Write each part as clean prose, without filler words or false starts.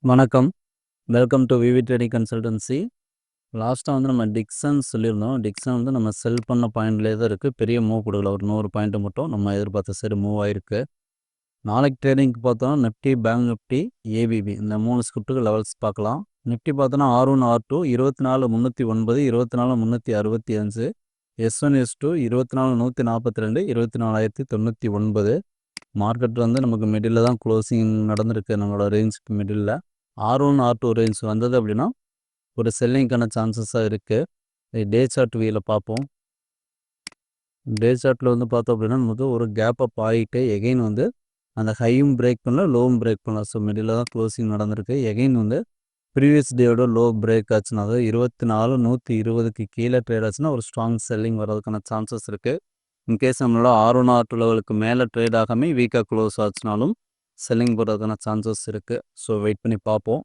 வணக்கம். Welcome to VV trading consultancy. லாஸ்ட்டாக வந்து நம்ம டிக்சன் சொல்லியிருந்தோம். டிக்சன் வந்து நம்ம செல் பண்ண பாயிண்ட்லேயே தான் இருக்குது. பெரிய மூவ் கொடுக்கல. ஒரு 100 பாயிண்ட் மட்டும் நம்ம எதிர்பார்த்த சைடு மூவ் ஆயிருக்கு. நாளைக்கு ட்ரேடிங்க்கு பார்த்தோம்னா நிஃப்டி, பேங்க் நிஃப்டி, ஏபிபி இந்த 3 ஸ்கிரிப்ட்டுக்கு லெவல்ஸ் பார்க்கலாம். நிஃப்டி பார்த்தோன்னா R1 R2 24,309 24,365, S1 S2 24,142 24,099. Market வந்து நமக்கு மிடில் தான் க்ளோசிங் நடந்திருக்கு. நம்மளோட ரேஞ்சுக்கு மிடில் R1 R2 ரேஞ்ச் வந்தது அப்படின்னா ஒரு செல்லிங்கான சான்சஸாக இருக்குது. டே சார்ட் வியில் பார்ப்போம். டே சார்ட்டில் வந்து பார்த்தோம் அப்படின்னா நமக்கு ஒரு கேப் அப் ஆகிட்டு எகெயின் வந்து அந்த ஹையும் பிரேக் பண்ணல, லோவும் பிரேக் பண்ணல. ஸோ மிடில் தான் க்ளோசிங் நடந்திருக்கு. எகெயின் வந்து ப்ரீவியஸ் டேயோட லோ பிரேக் ஆச்சுன்னா, அதாவது 24,120க்கு கீழே ட்ரேட் ஆச்சுன்னா ஒரு ஸ்ட்ராங் செல்லிங் வர்றதுக்கான சான்சஸ் இருக்குது. இன்கேஸ் நம்மளோட R1 R2 லெவலுக்கு மேலே ட்ரேட் ஆகாமல் வீக்காக க்ளோஸ் ஆச்சுனாலும் செல்லிங் போடுறதுக்கான சான்சஸ் இருக்குது. ஸோ வெயிட் பண்ணி பார்ப்போம்.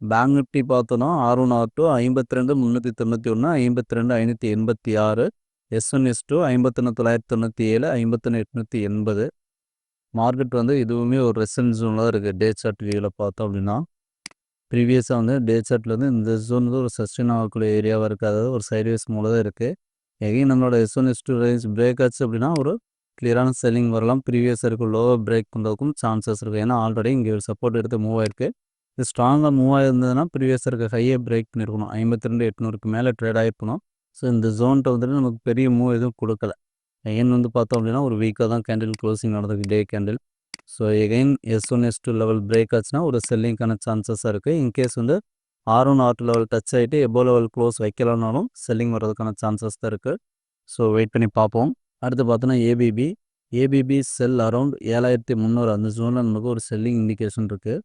பேங்க் நிஃப்டி பார்த்தோன்னா R1 R2 52,391 52,586, S1 S2 51,997 51,880. Market வந்து இதுவுமே ஒரு ரெசன்ட் ஜோனில் தான் இருக்குது. டே சார்ட் வியூவில் பார்த்தோம் அப்படின்னா ப்ரீவியஸாக வந்து டே சார்ட்டில் வந்து இந்த ஜோன் வந்து ஒரு சஸ்டெயின் ஆகக்கூடிய ஏரியாவாக இருக்குது. அதாவது ஒரு சைட்வேஸ் மூலம் தான் இருக்குது. எகைன் நம்மளோட S1 S2 ரேஞ்ச் பிரேக் ஆச்சு அப்படின்னா ஒரு கிளியரான செல்லிங் வரலாம். ப்ரீவியஸாக இருக்கும் லோவர் பிரேக் பண்ணுறதுக்கும் சான்சஸ் இருக்குது. ஏன்னா ஆல்ரெடி இங்கே ஒரு சப்போர்ட் எடுத்து மூவ் ஆயிருக்கு. இது ஸ்ட்ராங்காக மூவ் ஆயிருந்ததுன்னா ப்ரீவியஸாக இருக்க ஹையை பிரேக் பண்ணியிருக்கணும். 52,800க்கு மேலே ட்ரேட் ஆகிருக்கணும். ஸோ இந்த ஜோன்கிட்ட வந்துட்டு நமக்கு பெரிய மூவ் எதுவும் கொடுக்கல. எகைன் வந்து பார்த்தோம் அப்படின்னா ஒரு வீக்காக தான் கேண்டில் க்ளோசிங் நடந்திருக்கு, டே candle. So again S1 S2 level break ஆச்சுன்னா ஒரு செல்லிங்கான சான்சஸாக இருக்குது. இன்கேஸ் வந்து R1 R2 லெவல் டச் ஆகிட்டு எபோ லெவல் க்ளோஸ் வைக்கலனாலும் செல்லிங் வர்றதுக்கான சான்சஸ் தான் இருக்குது. ஸோ வெயிட் பண்ணி பார்ப்போம். அடுத்து பார்த்தோன்னா ஏபிபி செல் அரௌண்ட் 7,300 அந்த ஜோனில் நமக்கு ஒரு செல்லிங் இண்டிகேஷன் இருக்குது.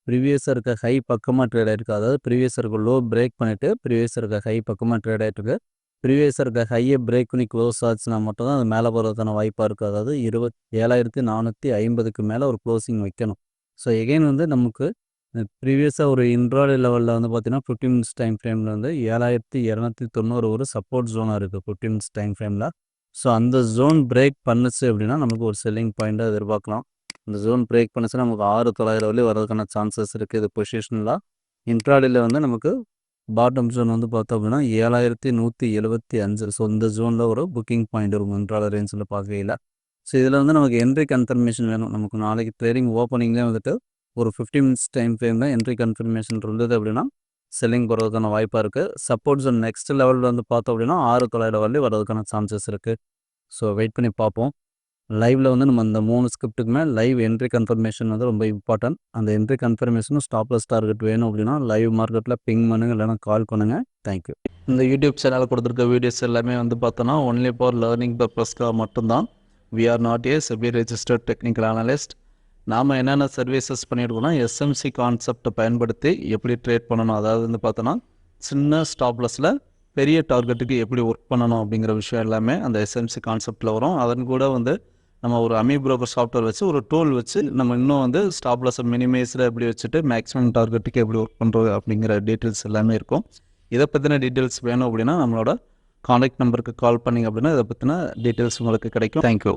ப்ரீவியஸாக இருக்க ஹை பக்கமாக ட்ரேட் ஆகிருக்கு. அதாவது ப்ரீவியஸாக இருக்க லோ பிரேக் பண்ணிவிட்டு ப்ரீவியஸாக இருக்க ஹை பக்கமாக ட்ரேட் ஆகிட்டுருக்கு. ப்ரீவியஸாக இருக்க ஹையை பிரேக் பண்ணி க்ளோஸ் ஆச்சுன்னா மட்டும் தான் அது மேலே போகிறதுக்கான வாய்ப்பாக இருக்குது. அதாவது 27,450க்கு மேலே ஒரு க்ளோசிங் வைக்கணும். ஸோ எகெயின் வந்து நமக்கு ப்ரீவியஸாக ஒரு இன்ட்ராடே லெவலில் வந்து பார்த்தீங்கன்னா 15 மினிட்ஸ் டைம் ஃப்ரேமில் வந்து 7,290 ஒரு சப்போர்ட் ஜோனாக இருக்குது 15 மினிட்ஸ் டைம் ஃப்ரேமில். ஸோ அந்த ஜோன் பிரேக் பண்ணுச்சு அப்படின்னா நமக்கு ஒரு செல்லிங் பாயிண்ட்டாக எதிர்பார்க்கலாம். இந்த ஜோன் பிரேக் பண்ணுச்சுன்னா நமக்கு 6,900 வரையும் வரதுக்கான சான்சஸ் இருக்குது. இது பொசிஷனில் இன்ட்ராடேல வந்து நமக்கு பாட்டம் ஜோன் வந்து பார்த்தோம் அப்படின்னா 7,175. ஸோ இந்த ஜோனில் ஒரு புக்கிங் பாயிண்ட் இருக்கும் இன்ட்ராடே ரேஞ்சில் பார்க்கையில். ஸோ இதில் வந்து நமக்கு என்ட்ரி கன்ஃபர்மேஷன் வேணும். நமக்கு நாளைக்கு ட்ரேடிங் ஓப்பனிங்லேயே வந்துட்டு ஒரு 15 மினிட்ஸ் டைம் ஃப்ரேமில் என்ட்ரி கன்ஃபர்மேஷன் இருந்தது அப்படின்னா செல்லிங் போகிறதுக்கான வாய்ப்பாக இருக்குது. சப்போர்ட் ஜோன் நெக்ஸ்ட் லெவலில் வந்து பார்த்தோம் அப்படின்னா 6,900 வரையும் வரதுக்கான சான்சஸ் இருக்குது. ஸோ வெயிட் பண்ணி பார்ப்போம். லைவில் வந்து நம்ம இந்த 3 ஸ்கிரிப்ட்டுக்குமே லைவ் என்ட்ரி கன்ஃபர்மேஷன் வந்து ரொம்ப இம்பார்ட்டன்ட். அந்த என்ட்ரி கன்ஃபர்மேஷனும் ஸ்டாப்லெஸ் டார்கெட் வேணும் அப்படின்னா லைவ் மார்க்கெட்டில் பிங் பண்ணுங்கள், இல்லைனா கால் பண்ணுங்கள். தேங்க்யூ. இந்த யூடியூப் சேனலில் கொடுத்துருக்க வீடியோஸ் எல்லாமே வந்து பார்த்தோன்னா ஒன்லி ஃபார் லேர்னிங் பர்பஸ்க்காக மட்டும்தான். We are not a SEBI registered technical analyst. நாம் என்னென்ன சர்வீசஸ் பண்ணியிருக்கோம்னா எஸ்எம்சி கான்செப்டை பயன்படுத்தி எப்படி ட்ரேட் பண்ணணும், அதாவது வந்து பார்த்தோன்னா சின்ன ஸ்டாப்லெஸில் பெரிய டார்கெட்டுக்கு எப்படி ஒர்க் பண்ணணும் அப்படிங்கிற விஷயம் எல்லாமே அந்த எஸ்எம்சி கான்செப்டில் வரும். அதன் கூட வந்து நம்ம ஒரு அமி புரோக்கர் சாஃப்ட்வேர் வச்சு ஒரு டூல் வச்சு நம்ம இன்னும் வந்து ஸ்டாப்லெஸை மினிமைஸில் எப்படி வச்சுட்டு மேக்ஸிமம் டார்கெட்டுக்கு எப்படி ஒர்க் பண்ணுறது அப்படிங்கிற டீட்டெயில்ஸ் எல்லாமே இருக்கும். இதை பற்றின டீட்டெயில்ஸ் வேணும் அப்படின்னா நம்மளோட கான்டாக்ட் நம்பருக்கு கால் பண்ணிங்க அப்படின்னா இதை பற்றின டீட்டெயில்ஸ் உங்களுக்கு கிடைக்கும். தேங்க்யூ.